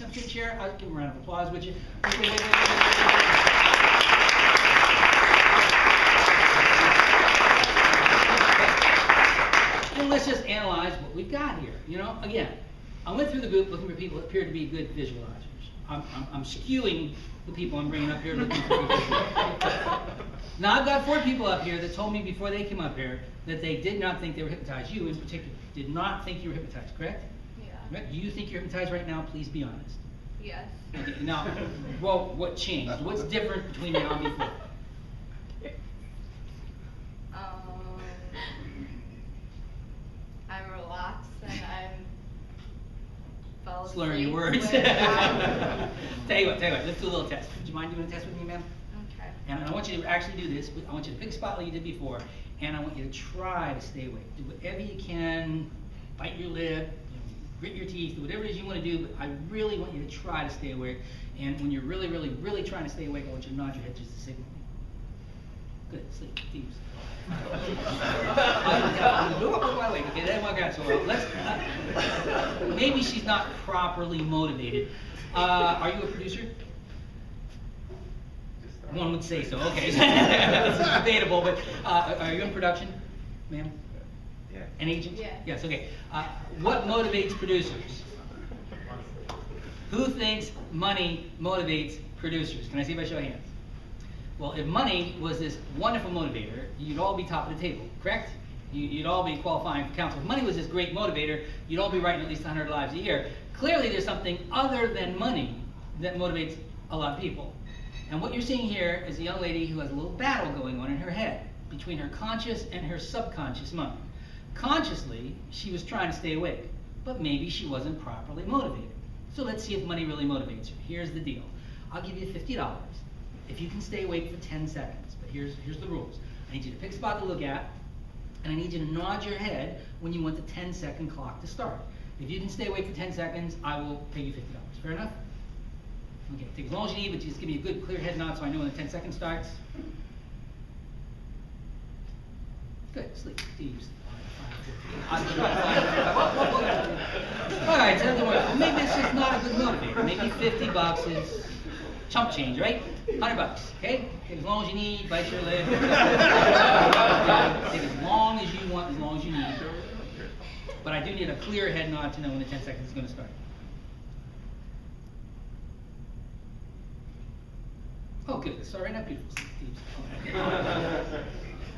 some to the chair? I'll give a round of applause, would you? Wait. And let's just analyze what we've got here. You know, again, I went through the group looking for people that appear to be good visualizers. I'm skewing the people I'm bringing up here looking for good visualizers. Now, I've got 4 people up here that told me before they came up here that they did not think they were hypnotized. You, in particular, did not think you were hypnotized, correct? Yeah. Right? Do you think you're hypnotized right now? Please be honest. Yes. Okay, now, well, what changed? What's different between now and before? I'm relaxed and I'm fell asleep. Slurring your words. Tell you what, let's do a little test. Would you mind doing a test with me, ma'am? Okay. And I want you to actually do this. I want you to pick a spot like you did before, and I want you to try to stay awake. Do whatever you can, bite your lip, grit your teeth, do whatever it is you want to do, but I really want you to try to stay awake. And when you're really, really, really trying to stay awake, I want you to nod your head just to signal me. Good, sleep, thieves. Okay, that didn't work out so well. Maybe she's not properly motivated. Are you a producer? One would say so. Okay, it's debatable, but are you in production, ma'am? Yeah. An agent? Yeah. Yes. Okay. What motivates producers? Who thinks money motivates producers? Can I see by show of hands? Well, if money was this wonderful motivator, you'd all be top of the table, correct? You'd all be qualifying for counsel. If money was this great motivator, you'd all be writing at least 100 lives a year. Clearly, there's something other than money that motivates a lot of people. And what you're seeing here is a young lady who has a little battle going on in her head between her conscious and her subconscious mind. Consciously, she was trying to stay awake, but maybe she wasn't properly motivated. So let's see if money really motivates her. Here's the deal. I'll give you $50 if you can stay awake for 10 seconds. But here's the rules. I need you to pick a spot to look at, and I need you to nod your head when you want the 10-second clock to start. If you can stay awake for 10 seconds, I will pay you $50. Fair enough? Okay, take as long as you need, but just give me a good, clear head nod so I know when the 10 seconds starts. Good, sleep, thieves. All right, so well, maybe this is not a good motivator. Maybe $50 is chump change, right? $100, okay? Take as long as you need, bite your lip. Take as long as you want, as long as you need. But I do need a clear head nod to know when the 10 seconds is going to start. Oh, good. It's all right now, beautiful.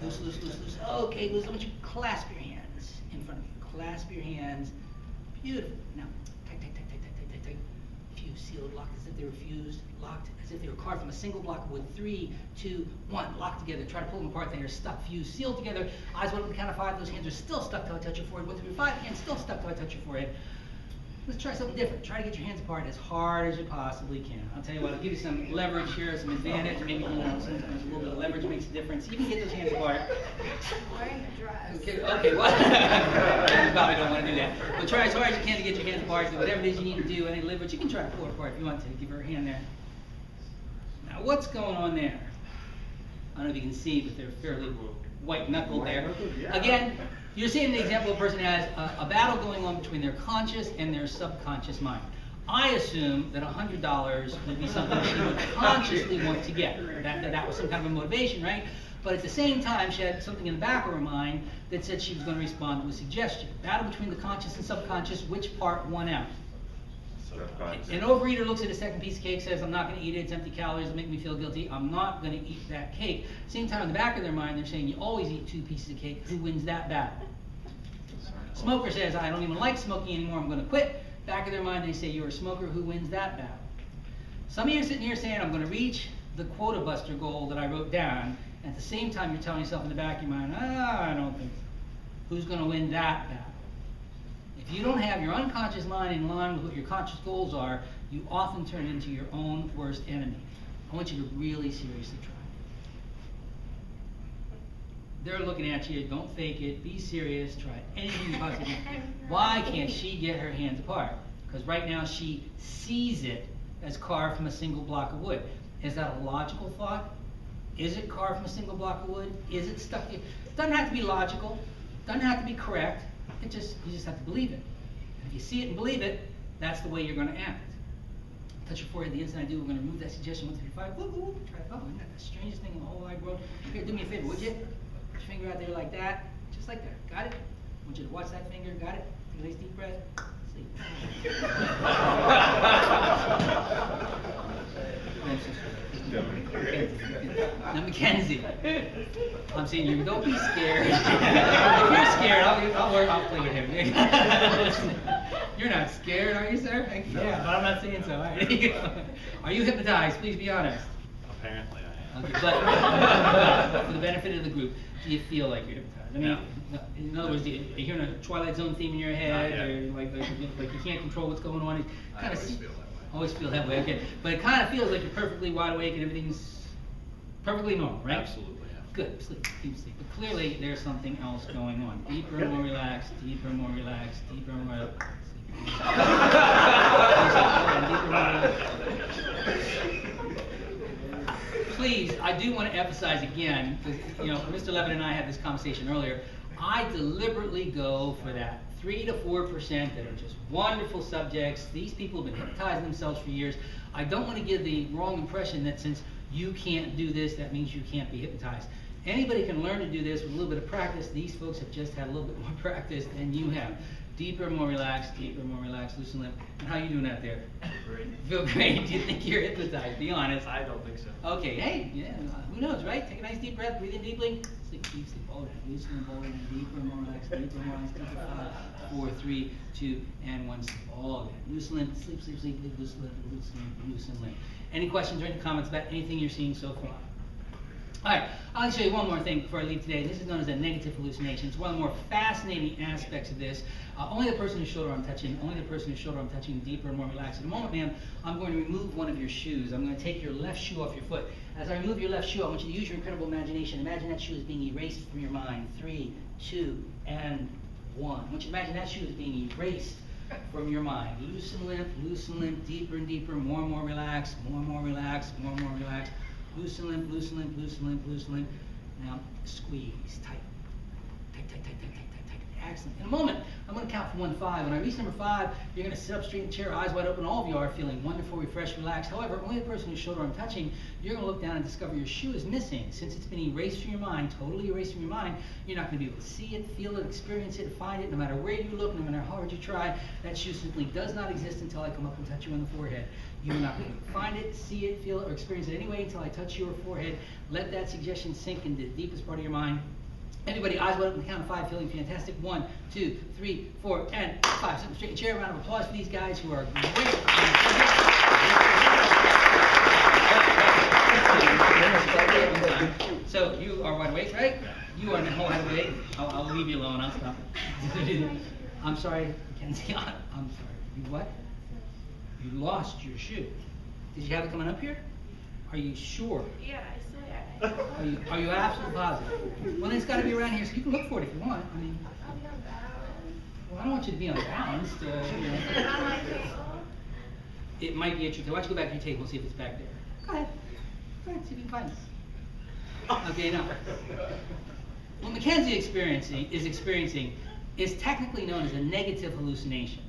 Loose. Okay, loose. I want you to clasp your hands in front of you. Clasp your hands. Beautiful. Now, tight. Fused, sealed, locked as if they were fused, locked as if they were carved from a single block of wood. 3, 2, 1. Locked together. Try to pull them apart. They are stuck, fused, sealed together. Eyes wide open, count of 5. Those hands are still stuck till I touch your forehead. 1, 3, 5. Hands still stuck till I touch your forehead. Let's try something different. Try to get your hands apart as hard as you possibly can. I'll tell you what, I'll give you some leverage here, some advantage. Maybe sometimes a little bit of leverage makes a difference. You can get those hands apart. I'm wearing a dress. Okay, well, you probably don't want to do that. But try as hard as you can to get your hands apart. So whatever it is you need to do, any leverage, you can try to pull it apart if you want to. Give her a hand there. Now, what's going on there? I don't know if you can see, but they're fairly white-knuckled there. Again, you're seeing the example of a person who has a battle going on between their conscious and their subconscious mind. I assume that $100 would be something she would consciously want to get. That was some kind of a motivation, right? But at the same time, she had something in the back of her mind that said she was going to respond to a suggestion. Battle between the conscious and subconscious, which part won out? An overeater looks at a second piece of cake, says, I'm not going to eat it, it's empty calories, it'll make me feel guilty, I'm not going to eat that cake. Same time in the back of their mind, they're saying, you always eat 2 pieces of cake, who wins that battle? Smoker says, I don't even like smoking anymore, I'm going to quit. Back of their mind, they say, you're a smoker, who wins that battle? Some of you are sitting here saying, I'm going to reach the quota buster goal that I wrote down, and at the same time, you're telling yourself in the back of your mind, I don't think so. Who's going to win that battle? If you don't have your unconscious mind in line with what your conscious goals are, you often turn into your own worst enemy. I want you to really seriously try it. They're looking at you. Don't fake it. Be serious. Try anything you possibly can. Why can't she get her hands apart? Because right now she sees it as carved from a single block of wood. Is that a logical thought? Is it carved from a single block of wood? Is it stuck? It doesn't have to be logical. Doesn't have to be correct. You just have to believe it. And if you see it and believe it, that's the way you're going to act. touch your forehead. The instant I do, we're going to remove that suggestion. 1, 2, 3, 5. Whoop, whoop, try it. Oh, isn't that the strangest thing in the whole wide world? Here, do me a favor, would you? Put your finger out there like that. Just like that. Got it? I want you to watch that finger. Got it? Take a nice deep breath. Sleep. Now, Mackenzie, I'm saying you don't be scared. If you're scared, I'll play with him. You're not scared, are you, sir? Yeah, but I'm not saying so. All right. Are you hypnotized? Please be honest. Apparently I am. Okay, but for the benefit of the group, do you feel like you're hypnotized? I mean, in other words, are you hearing a Twilight Zone theme in your head, or like you can't control what's going on? I always feel that way. Always feel that way, okay. But it kind of feels like you're perfectly wide awake and everything's perfectly normal, right? Absolutely, yeah. Good, sleep, deep sleep. But clearly there's something else going on. Deeper, more relaxed, deeper, more relaxed, deeper, more relaxed. Please, I do want to emphasize again, because Mr. Levin and I had this conversation earlier. I deliberately go for that 3 to 4% that are just wonderful subjects. These people have been hypnotizing themselves for years. I don't want to give the wrong impression that since you can't do this, that means you can't be hypnotized. Anybody can learn to do this with a little bit of practice. These folks have just had a little bit more practice than you have. Deeper, more relaxed, loosen lip. And how you doing out there? Great. Feel great? Do you think you're hypnotized? Be honest. I don't think so. Okay, hey, yeah, who knows, right? Take a nice deep breath, breathe in deeply. Sleep, deep sleep, hold it, loosen and hold it, deeper, more relaxed, deeper, more relaxed, deeper, 5, 4, 3, 2, and 1, sleep, all of it. Loosen limp, sleep, sleep, sleep, loosen limp, loosen limp. Any questions or any comments about anything you're seeing so far? All right, I'll show you one more thing before I leave today. This is known as a negative hallucination. It's one of the more fascinating aspects of this. Only the person whose shoulder I'm touching, deeper and more relaxed. In a moment, ma'am, I'm going to remove one of your shoes. I'm going to take your left shoe off your foot. As I remove your left shoe, I want you to use your incredible imagination. Imagine that shoe is being erased from your mind. 3, 2, and 1. I want you to imagine that shoe is being erased from your mind. Loosen limp, deeper and deeper, more and more relaxed, more and more relaxed, more and more relaxed. Loosen limp, loosen limp, loosen limp, loosen limp. Now squeeze, tight. Tight, tight, tight, tight, tight, tight, tight. Excellent. In a moment, I'm going to count from 1 to 5. When I reach number 5, you're going to sit up straight in the chair, eyes wide open. All of you are feeling wonderful, refreshed, relaxed. However, only the person whose shoulder I'm touching, you're going to look down and discover your shoe is missing. Since it's been erased from your mind, totally erased from your mind, you're not going to be able to see it, feel it, experience it, find it. No matter where you look, no matter how hard you try, that shoe simply does not exist until I come up and touch you on the forehead. You're not going to find it, see it, feel it, or experience it anyway until I touch your forehead. Let that suggestion sink into the deepest part of your mind. Everybody, eyes wide open, count of 5, feeling fantastic. 1, 2, 3, 4, and 5. Sit straight in chair. Round of applause for these guys who are great. So you are wide awake, right? You are now wide awake. I'll leave you alone. I'll stop. I'm sorry, Mackenzie. I'm sorry. You what? You lost your shoe. Did you have it coming up here? Are you sure? Yeah, I still have it. Are you absolutely positive? Well, then it's got to be around here, so you can look for it if you want. I mean, I'm not balanced. well, I don't want you to be unbalanced. Is it on my table? It might be at your table. Why don't you go back to your table and see if it's back there? Go ahead. Go ahead, see if you can find it. Okay, now, what Mackenzie is experiencing is technically known as a negative hallucination.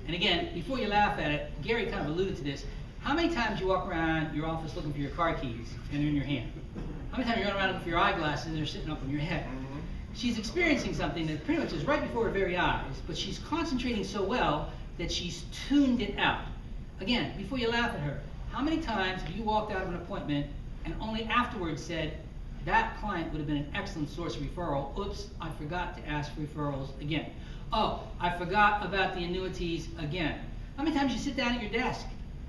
And again, before you laugh at it, Gary kind of alluded to this. How many times you walk around your office looking for your car keys and they're in your hand? How many times you run around looking for your eyeglasses and they're sitting up on your head? She's experiencing something that pretty much is right before her very eyes, but she's concentrating so well that she's tuned it out. Again, before you laugh at her, how many times have you walked out of an appointment and only afterwards said, that client would have been an excellent source of referral. Oops, I forgot to ask for referrals again. Oh, I forgot about the annuities again. How many times you sit down at your desk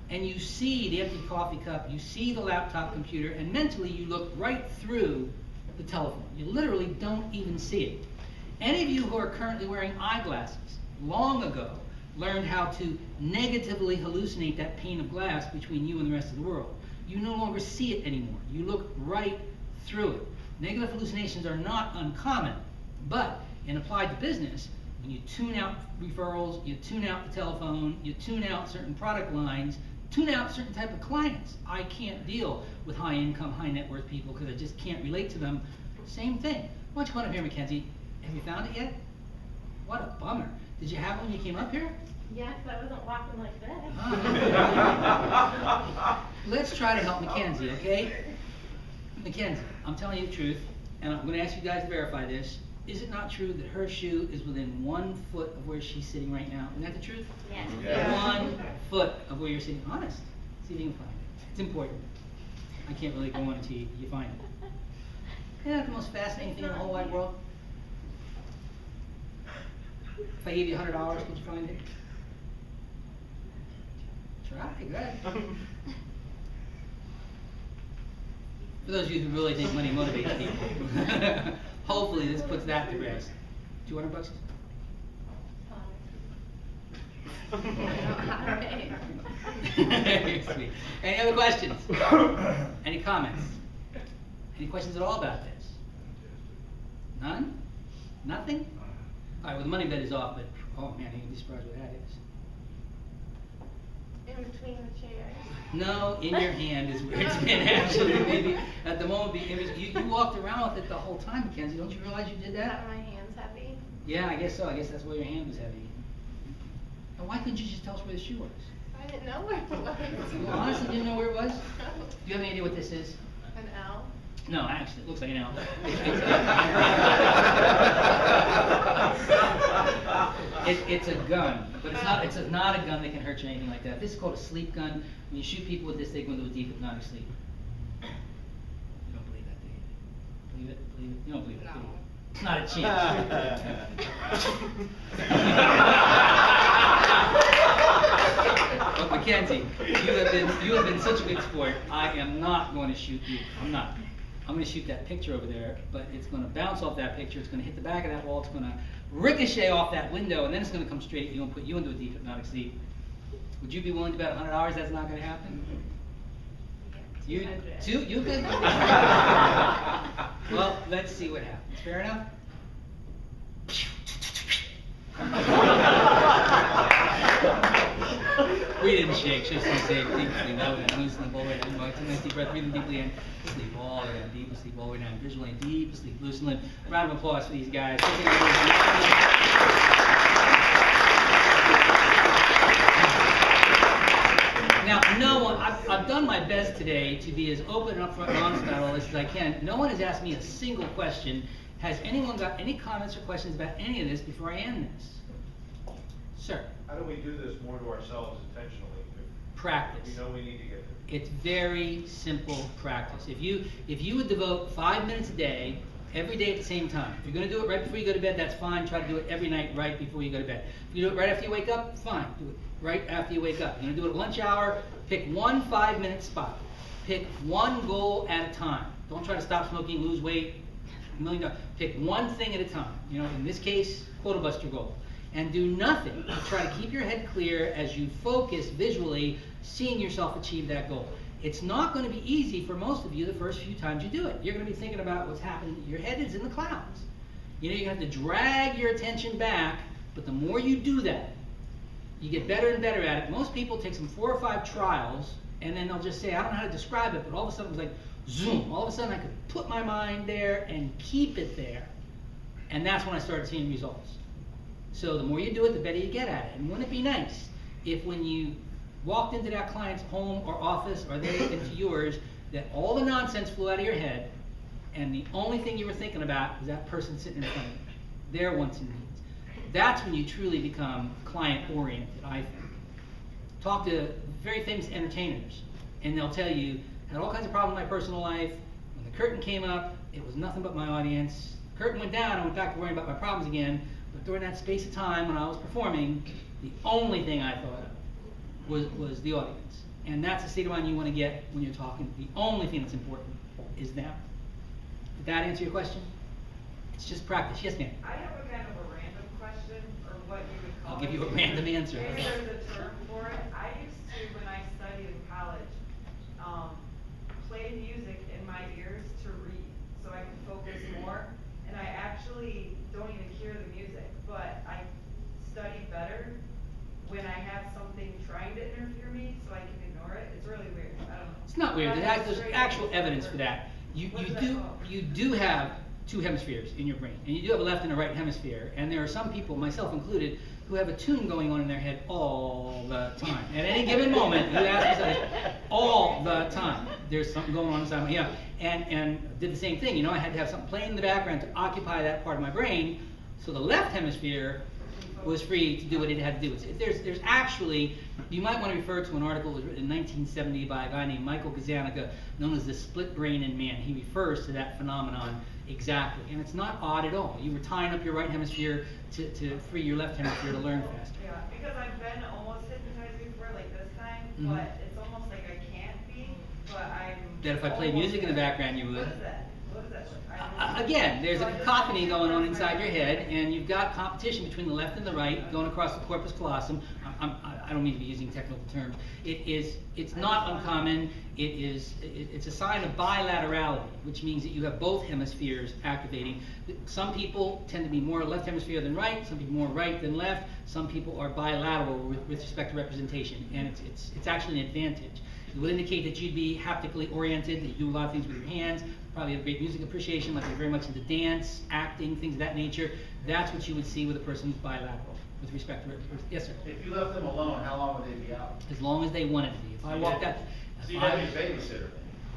and you see the empty coffee cup, you see the laptop computer, and mentally you look right through the telephone. You literally don't even see it. Any of you who are currently wearing eyeglasses long ago learned how to negatively hallucinate that pane of glass between you and the rest of the world. You no longer see it anymore. You look right through it. Negative hallucinations are not uncommon, but in applied to business, when you tune out referrals, you tune out the telephone, you tune out certain product lines, tune out certain type of clients. I can't deal with high income, high net worth people because I just can't relate to them. Same thing. Why don't you come on up here, Mackenzie? Have you found it yet? What a bummer. Did you have it when you came up here? Yeah, 'cause I wasn't walking like this. Let's try to help Mackenzie, okay? Mackenzie, I'm telling you the truth, and I'm going to ask you guys to verify this. Is it not true that her shoe is within 1 foot of where she's sitting right now? Isn't that the truth? Yes. Yeah. 1 foot of where you're sitting. Honest. See if you can find it. It's important. I can't really go on until you find it. Isn't that the most fascinating thing in the whole wide world? If I gave you $100, could you find it? Try, go ahead. For those of you who really think money motivates people, hopefully this puts that to rest. $200? Sweet. Any other questions? Any comments? Any questions at all about this? None? Nothing? All right, well, the money bet is off, but oh man, you'd be surprised what that is. In between the chairs. No, in your hand is where it's been actually. Maybe at the moment, you walked around with it the whole time, Mackenzie. Don't you realize you did that? Are my hands heavy? Yeah, I guess so. I guess that's why your hand was heavy. And why couldn't you just tell us where the shoe was? I didn't know where it was. You honestly didn't know where it was? Do you have any idea what this is? An L? No, actually, it looks like an L. It's a gun, but it's not a gun that can hurt you or anything like that. This is called a sleep gun. When you shoot people with this, they go into a deep hypnotic sleep. You don't believe that, do you? Believe it? Believe it? You don't believe it, do you? It's not a chance. But Mackenzie, you have been such a good sport. I am not going to shoot you. I'm not. I'm going to shoot that picture over there, but it's going to bounce off that picture. It's going to hit the back of that wall. It's going to ricochet off that window, and then it's going to come straight at you and put you into a deep hypnotic sleep. Would you be willing to bet $100 that's not going to happen? You could. Well, let's see what happens. Fair enough? We didn't shake, just to say deep sleep all the way down, loosen the way down. Take a nice deep breath, breathing deeply in, sleep all the way down, deep sleep all the way down, visually deep sleep, loosen limb. Round of applause for these guys. Now, no one, I've done my best today to be as open and upfront and honest about all this as I can. No one has asked me a single question. Has anyone got any comments or questions about any of this before I end this? Sir. How do we do this more to ourselves intentionally? Practice. We know we need to get there. It's very simple practice. If you would devote 5 minutes a day, every day at the same time. If you're going to do it right before you go to bed, that's fine. Try to do it every night right before you go to bed. If you do it right after you wake up, fine. Do it right after you wake up. You're going to do it at lunch hour. Pick one 5-minute spot. Pick one goal at a time. Don't try to stop smoking, lose weight, $1 million. Pick one thing at a time. You know, in this case, quota buster goal. And do nothing to try to keep your head clear as you focus visually, seeing yourself achieve that goal. It's not going to be easy for most of you the first few times you do it. You're going to be thinking about what's happening. Your head is in the clouds. You know, you're going to have to drag your attention back, but the more you do that, you get better and better at it. Most people take some 4 or 5 trials, and then they'll just say, I don't know how to describe it, but all of a sudden it's like, zoom. All of a sudden I could put my mind there and keep it there. And that's when I started seeing results. So the more you do it, the better you get at it. And wouldn't it be nice if when you walked into that client's home or office, or they into yours, that all the nonsense flew out of your head, and the only thing you were thinking about was that person sitting in front of you, their wants and needs. That's when you truly become client-oriented, I think. Talk to very famous entertainers, and they'll tell you, had all kinds of problems in my personal life. When the curtain came up, it was nothing but my audience. The curtain went down, I went back to worrying about my problems again. But during that space of time when I was performing, the only thing I thought of was the audience. And that's the state of mind you want to get when you're talking. The only thing that's important is them. Did that answer your question? It's just practice. Yes, ma'am? I have a kind of a random question, or what you would call I'll give it. you a random answer. Maybe there's a term for it. I used to, when I studied in college, play music in my ears to read, so I could focus more. And I actually don't even hear the music, but I study better when I have something trying to interfere me, so I can ignore it. It's really weird. I don't know. It's not weird. There's actual evidence for that. You do have two hemispheres in your brain, and you do have a left and a right hemisphere, and there are some people, myself included, who have a tune going on in their head all the time. At any given moment, you ask yourself, all the time, there's something going on inside my, yeah, and did the same thing, you know, I had to have something playing in the background to occupy that part of my brain, so the left hemisphere was free to do what it had to do. There's actually, you might want to refer to an article that was written in 1970 by a guy named Michael Gazzaniga, known as the split brain in man. He refers to that phenomenon exactly, and it's not odd at all. You were tying up your right hemisphere to free your left hemisphere to learn faster. Yeah, because I've been almost hypnotized before, like this time, Mhm. but it's almost like I can't be, but I'm. That if I played almost music in the there. background, you would. What is that? What is that? I don't know. Again, there's a So I just cacophony can't going on wrap my inside your head, mind. and you've got competition between the left and the right going across the corpus callosum. I don't mean to be using technical terms. It's not uncommon. It's a sign of bilaterality, which means that you have both hemispheres activating. Some people tend to be more left hemisphere than right. Some people more right than left. Some people are bilateral with respect to representation, and it's actually an advantage. It would indicate that you'd be haptically oriented, that you do a lot of things with your hands, probably have great music appreciation, like you're very much into dance, acting, things of that nature. That's what you would see with a person who's bilateral with respect to yes, sir. If you left them alone, how long would they be out? As long as they wanted to be. If I walked out, So you had a babysitter.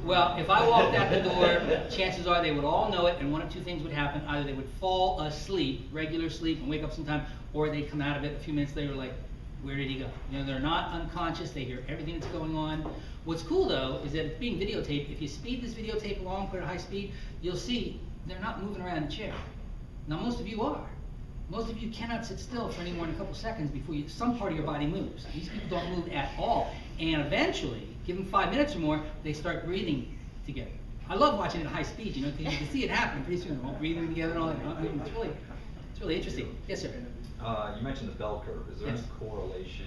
well, if I walked out the door, chances are they would all know it, and one of two things would happen: either they would fall asleep, regular sleep, and wake up sometime, or they'd come out of it a few minutes later, like, where did he go? You know, they're not unconscious. They hear everything that's going on. What's cool though is that it's being videotaped. If you speed this videotape along, put it at high speed, you'll see they're not moving around the chair. Now most of you are. Most of you cannot sit still for any more than a couple seconds before some part of your body moves. These people don't move at all. And eventually, give them 5 minutes or more, they start breathing together. I love watching it at high speed, you know, because you can see it happen pretty soon. They're all breathing together and all that. It's really interesting. Yes, sir. You mentioned the bell curve. Is there Yes. any correlation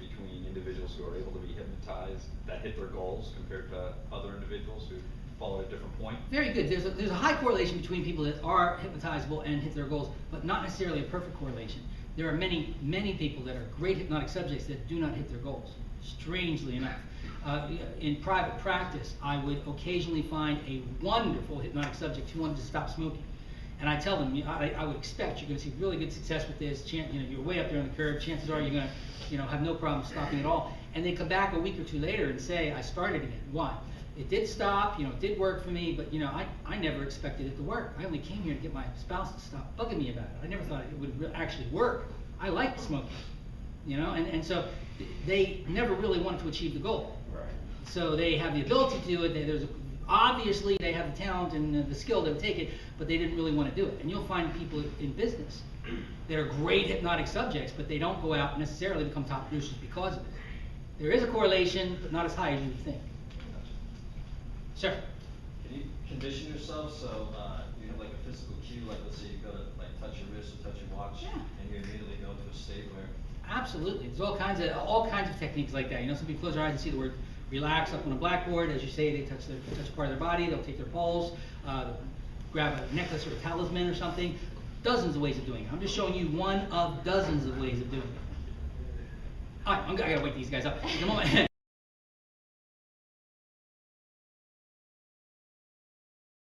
between individuals who are able to be hypnotized that hit their goals compared to other individuals who follow at a different point? Very good. There's a high correlation between people that are hypnotizable and hit their goals, but not necessarily a perfect correlation. There are many people that are great hypnotic subjects that do not hit their goals, strangely enough. In private practice, I would occasionally find a wonderful hypnotic subject who wanted to stop smoking. And I tell them, I would expect you're going to see really good success with this. You're way up there on the curve. Chances are you're going to, have no problem stopping at all. And they come back a week or two later and say, I started again. Why? It did stop. It did work for me, but I never expected it to work. I only came here to get my spouse to stop bugging me about it. I never thought it would actually work. I liked smoking, and so they never really wanted to achieve the goal. Right. So they have the ability to do it. Obviously, they have the talent and the skill to take it, but they didn't really want to do it. And you'll find people in business that are great hypnotic subjects, but they don't go out and necessarily become top producers because of it. There is a correlation, but not as high as you would think. Sure. Can you condition yourself so you have like a physical cue, like let's say you go to like touch your wrist or touch your watch, Yeah. and you immediately go to a state where Absolutely. There's all kinds of techniques like that. Some people close their eyes and see the word relax up on a blackboard. As you say, they touch a part of their body. They'll take their pulse, grab a necklace or a talisman or something. Dozens of ways of doing it. I'm just showing you one of dozens of ways of doing it. All right, I gotta wake these guys up. In a moment.